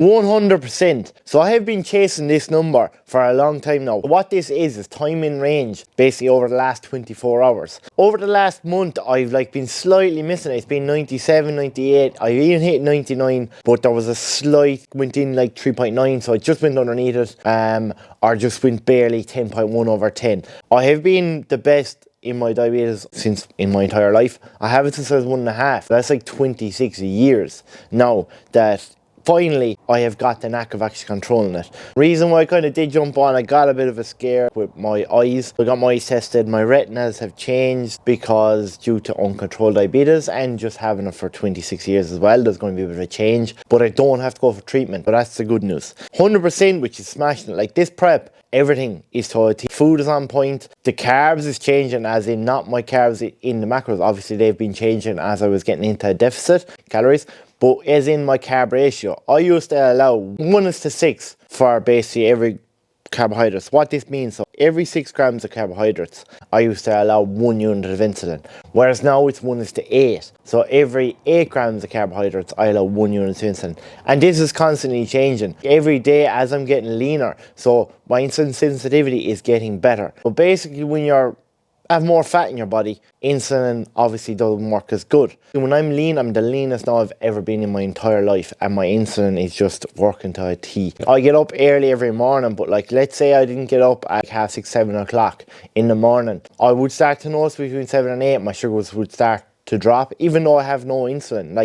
100%. So I have been chasing this number for a long time now. What this is time in range, basically over the last 24 hours. Over the last month, I've been slightly missing it. It's been 97, 98. I even hit 99, but there was a slight, went in 3.9, so I just went underneath it, or just went barely 10.1 over 10. I have been the best in my diabetes since in my entire life. I have it since I was 1.5. That's 26 years now that finally I have got the knack of actually controlling it. Reason why I kind of did jump on, I got a bit of a scare with my eyes. I got my eyes tested, my retinas have changed because due to uncontrolled diabetes and just having it for 26 years as well, there's going to be a bit of a change, but I don't have to go for treatment, but that's the good news. 100%, which is smashing it. Like this prep, everything is to a T. Food is on point. The carbs is changing, as in not my carbs in the macros. Obviously they've been changing as I was getting into a deficit calories, but as in my carb ratio. I used to allow 1:6 for basically every carbohydrates. What this means, so every 6 grams of carbohydrates, I used to allow 1 unit of insulin, whereas now it's 1:8. So every 8 grams of carbohydrates, I allow 1 unit of insulin. And this is constantly changing every day as I'm getting leaner. So my insulin sensitivity is getting better. But basically when you're have more fat in your body, insulin obviously doesn't work as good. When I'm lean, I'm the leanest now I've ever been in my entire life, and my insulin is just working to a T. I get up early every morning, but let's say I didn't get up at 6:30, 7 o'clock in the morning, I would start to notice between 7 and 8 my sugars would start to drop, even though I have no insulin.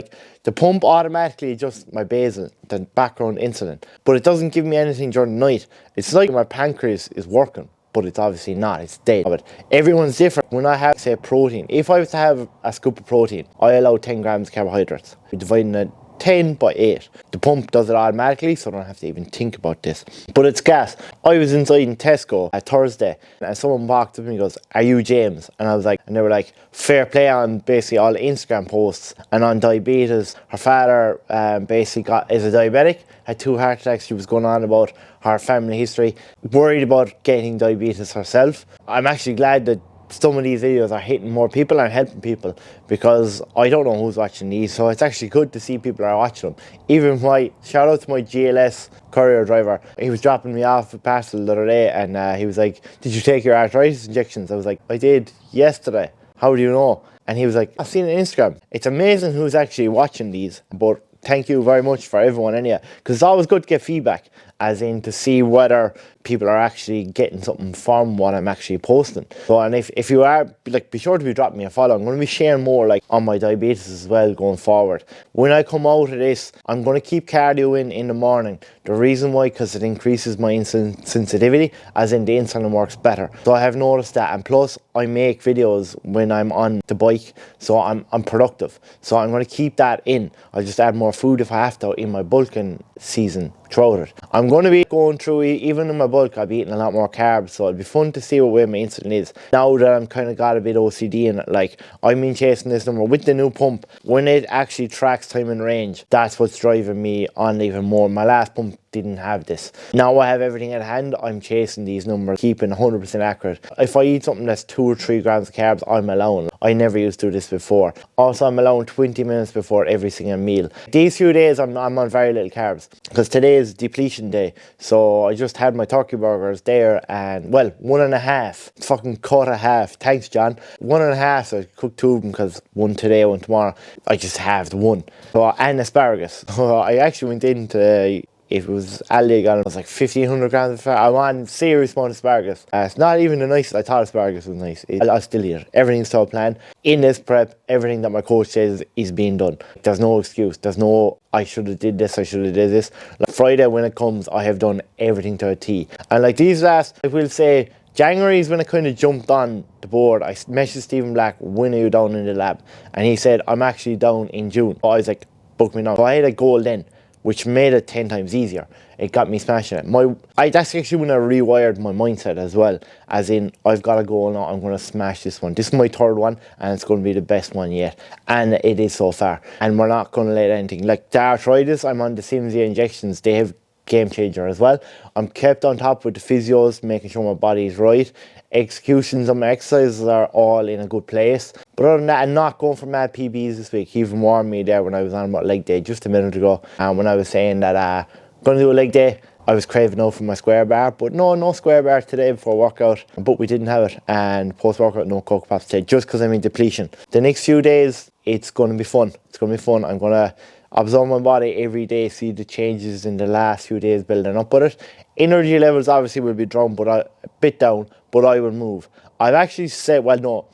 The pump automatically adjusts my basal, the background insulin, but it doesn't give me anything during the night. It's like my pancreas is working, but it's obviously not, it's dead. But everyone's different. When I have, say, protein, if I was to have a scoop of protein, I allow 10 grams of carbohydrates. We're dividing it 10 by 8. The pump does it automatically, so I don't have to even think about this. But it's gas. I was inside in Tesco at Thursday, and someone walked up to me and goes, "Are you James?" And I was like, and they were like, fair play on basically all the Instagram posts and on diabetes. Her father basically is a diabetic, had 2 heart attacks. She was going on about her family history, worried about getting diabetes herself. I'm actually glad that some of these videos are hitting more people and helping people, because I don't know who's watching these, so it's actually good to see people are watching them. Even shout out to my GLS courier driver. He was dropping me off a parcel the other day, and he was like, "Did you take your arthritis injections?" I was like, "I did yesterday. How do you know?" And he was like, "I've seen it on Instagram." It's amazing who's actually watching these, but thank you very much for everyone anyway, because it's always good to get feedback, as in to see whether people are actually getting something from what I'm actually posting. So, and if you are, be sure to be dropping me a follow. I'm going to be sharing more on my diabetes as well going forward. When I come out of this, I'm going to keep cardio in the morning. The reason why, because it increases my insulin sensitivity, as in the insulin works better. So I have noticed that, and plus I make videos when I'm on the bike, so I'm productive. So I'm going to keep that in. I'll just add more food if I have to in my bulking season throughout it. I'm going to be going through, even in my bulk, I'll be eating a lot more carbs, so it'll be fun to see what way my insulin is. Now that I'm kind of got a bit OCD in it, I've been chasing this number with the new pump. When it actually tracks time in range, that's what's driving me on even more. My last pump didn't have this. Now I have everything at hand, I'm chasing these numbers, keeping 100% accurate. If I eat something that's 2 or 3 grams of carbs, I'm allowing. I never used to do this before. Also, I'm allowing 20 minutes before every single meal. These few days I'm on very little carbs, because today is depletion day. So I just had my turkey burgers there, and 1.5. Fucking cut a half. Thanks, John. 1.5, so I cooked 2 of them, because 1 today, 1 tomorrow. I just halved 1. So, and asparagus. So I actually went into, if it was Aldi, it was 1,500 grams of fat. I want serious amount of asparagus. It's not even the nicest. I thought asparagus was nice. I'll still eat it. Everything's to a plan. In this prep, everything that my coach says is being done. There's no excuse. There's no, I should have did this, I should have did this. Friday when it comes, I have done everything to a T. And these last, I will say, January is when I kind of jumped on the board. I messaged Stephen Black, "When are you down in the lab?" And he said, "I'm actually down in June." So I was like, "Book me now." So I had a goal then, which made it 10 times easier. It got me smashing it. That's actually when I rewired my mindset as well, as in, I've got a goal now, I'm going to smash this one. This is my 3rd one, and it's going to be the best one yet. And it is so far. And we're not going to let anything, the arthritis, I'm on the Simsia injections, they have game changer as well. I'm kept on top with the physios, making sure my body is right. Executions on my exercises are all in a good place. But other than that, I'm not going for mad PBs this week. He even warned me there when I was on about leg day just a minute ago, and when I was saying that Gonna do a leg day. I was craving out for my square bar, but no square bar today before workout, but we didn't have it. And post-workout, no Cocoa Pops today, just because I'm in depletion. The next few days, it's gonna be fun. It's gonna be fun. I'm gonna observe my body every day, see the changes in the last few days building up with it. Energy levels obviously will be down, but a bit down, but I will move. I've actually said, well, no,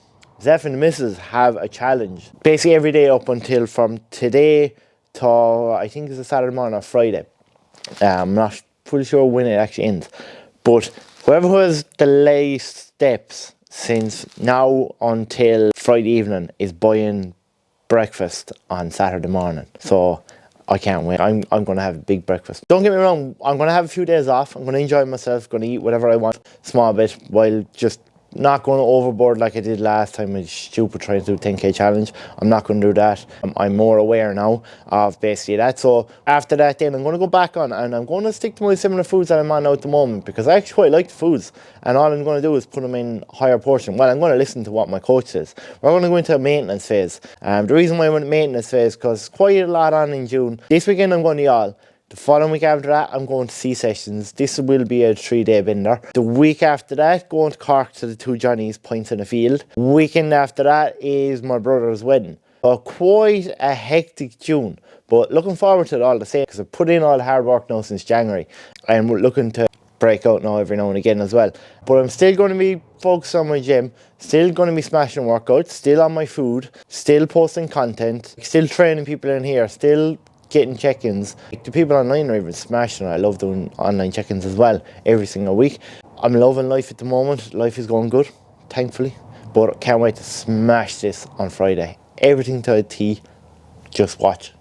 Zeph and the missus have a challenge. Basically every day up until from today to, I think it's a Saturday morning or Friday. I'm not fully sure when it actually ends. But whoever has the latest steps since now until Friday evening is buying breakfast on Saturday morning. So I can't wait. I'm going to have a big breakfast. Don't get me wrong, I'm going to have a few days off. I'm going to enjoy myself, going to eat whatever I want, small bit, while just not going overboard like I did last time. It's stupid trying to do 10k challenge. I'm not going to do that. I'm more aware now of basically that. So after that then I'm going to go back on and I'm going to stick to my similar foods that I'm on now at the moment, because I actually quite like the foods, and all I'm going to do is put them in higher portion. Well, I'm going to listen to what my coach says. We're going to go into a maintenance phase. The reason why I went maintenance phase because quite a lot on in June. This weekend I'm going to y'all. The following week after that, I'm going to C-sessions. This will be a 3-day bender. The week after that, going to Cork to the two Johnnies, pints in a field. Weekend after that is my brother's wedding. So quite a hectic June, but looking forward to it all the same, because I've put in all the hard work now since January, and we're looking to break out now every now and again as well. But I'm still going to be focused on my gym, still going to be smashing workouts, still on my food, still posting content, still training people in here, still getting check-ins. The people online are even smashing it. I love doing online check-ins as well every single week. I'm loving life at the moment. Life is going good, thankfully. But can't wait to smash this on Friday. Everything to a T. Just watch.